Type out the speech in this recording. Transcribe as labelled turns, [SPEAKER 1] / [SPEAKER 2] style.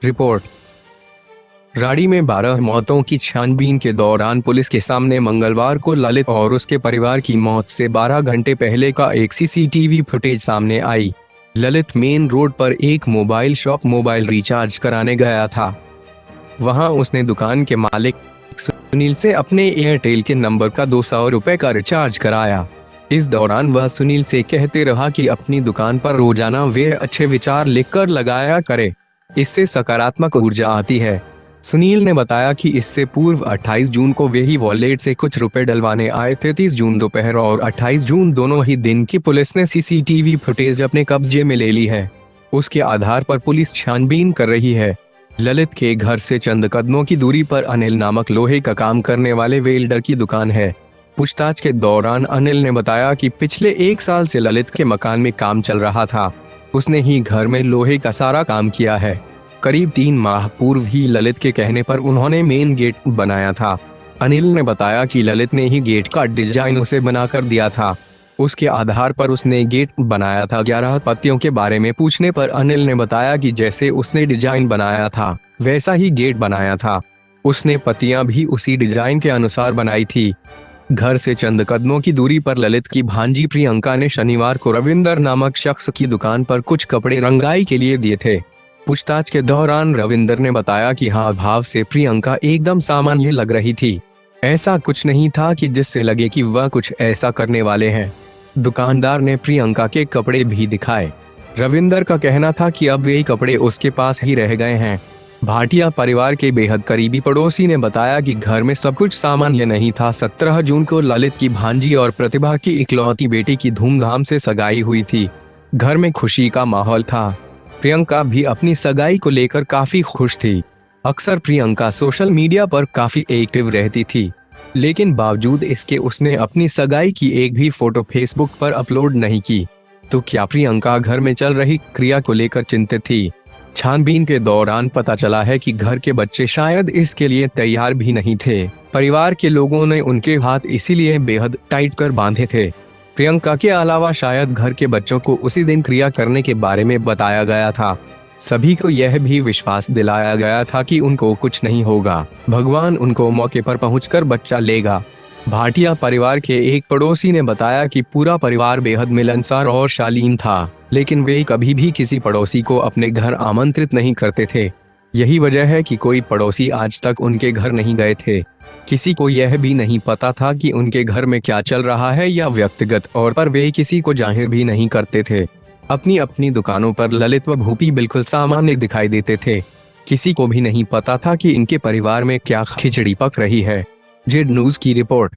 [SPEAKER 1] Report. राड़ी में 12 मौतों की छानबीन के दौरान पुलिस के सामने मंगलवार को ललित और उसके परिवार की मौत से 12 घंटे पहले का एक सीसीटीवी फुटेज सामने आई। ललित मेन रोड पर एक मोबाइल शॉप मोबाइल रिचार्ज कराने गया था। वहां उसने दुकान के मालिक सुनील से अपने एयरटेल के नंबर का 200 रुपए का रिचार्ज कराया। इस दौरान वह सुनील से कहते रहा कि अपनी दुकान पर रोजाना वे अच्छे विचार लिखकर लगाया करे, इससे सकारात्मक ऊर्जा आती है। सुनील ने बताया कि इससे पूर्व 28 जून को वे ही वॉलेट से कुछ रुपए डलवाने आए थे। 30 जून दोपहर और 28 जून दोनों ही दिन की पुलिस ने सीसीटीवी फुटेज अपने कब्जे में ले ली है। उसके आधार पर पुलिस छानबीन कर रही है। ललित के घर से चंद कदमों की दूरी पर अनिल नामक लोहे का काम करने वाले वेल्डर की दुकान है। पूछताछ के दौरान अनिल ने बताया कि पिछले 1 साल से ललित के मकान में काम चल रहा था। उसने ही घर में लोहे का सारा काम किया है। करीब 3 माह पूर्व ही ललित के कहने पर उन्होंने मेन गेट बनाया था। अनिल ने बताया कि ललित ने ही गेट का डिजाइन उसे बनाकर दिया था। उसके आधार पर उसने गेट बनाया था। 11 पत्तियों के बारे में पूछने पर अनिल ने बताया कि जैसे उसने डिजाइन बनाया था वैसा ही गेट बनाया था। उसने पत्तियां भी उसी डिजाइन के अनुसार बनाई थी। घर से चंद कदमों की दूरी पर ललित की भांजी प्रियंका ने शनिवार को रविंदर नामक शख्स की दुकान पर कुछ कपड़े रंगाई के लिए दिए थे। पूछताछ के दौरान रविंदर ने बताया कि हाव भाव से प्रियंका एकदम सामान्य लग रही थी। ऐसा कुछ नहीं था कि जिससे लगे कि वह कुछ ऐसा करने वाले हैं। दुकानदार ने प्रियंका के कपड़े भी दिखाए। रविंदर का कहना था कि अब ये कपड़े उसके पास ही रह गए हैं। भाटिया परिवार के बेहद करीबी पड़ोसी ने बताया कि घर में सब कुछ सामान्य नहीं था। 17 जून को ललित की भांजी और प्रतिभा की इकलौती बेटी की धूमधाम से सगाई हुई थी। घर में खुशी का माहौल था। प्रियंका भी अपनी सगाई को लेकर काफी खुश थी। अक्सर प्रियंका सोशल मीडिया पर काफी एक्टिव रहती थी, लेकिन बावजूद इसके उसने अपनी सगाई की एक भी फोटो फेसबुक पर अपलोड नहीं की। तो क्या प्रियंका घर में चल रही क्रिया को लेकर चिंतित थी? छानबीन के दौरान पता चला है कि घर के बच्चे शायद इसके लिए तैयार भी नहीं थे। परिवार के लोगों ने उनके हाथ इसीलिए बेहद टाइट कर बांधे थे। प्रियंका के अलावा शायद घर के बच्चों को उसी दिन क्रिया करने के बारे में बताया गया था। सभी को यह भी विश्वास दिलाया गया था कि उनको कुछ नहीं होगा, भगवान उनको मौके पर पहुंचकर बच्चा लेगा। भाटिया परिवार के एक पड़ोसी ने बताया कि पूरा परिवार बेहद मिलनसार और शालीन था, लेकिन वे कभी भी किसी पड़ोसी को अपने घर आमंत्रित नहीं करते थे। यही वजह है कि कोई पड़ोसी आज तक उनके घर नहीं गए थे। किसी को यह भी नहीं पता था कि उनके घर में क्या चल रहा है, या व्यक्तिगत तौर पर वे किसी को जाहिर भी नहीं करते थे। अपनी अपनी दुकानों पर ललित व भूपी बिल्कुल सामान्य दिखाई देते थे। किसी को भी नहीं पता था कि इनके परिवार में क्या खिचड़ी पक रही है। जेड न्यूज़ की रिपोर्ट।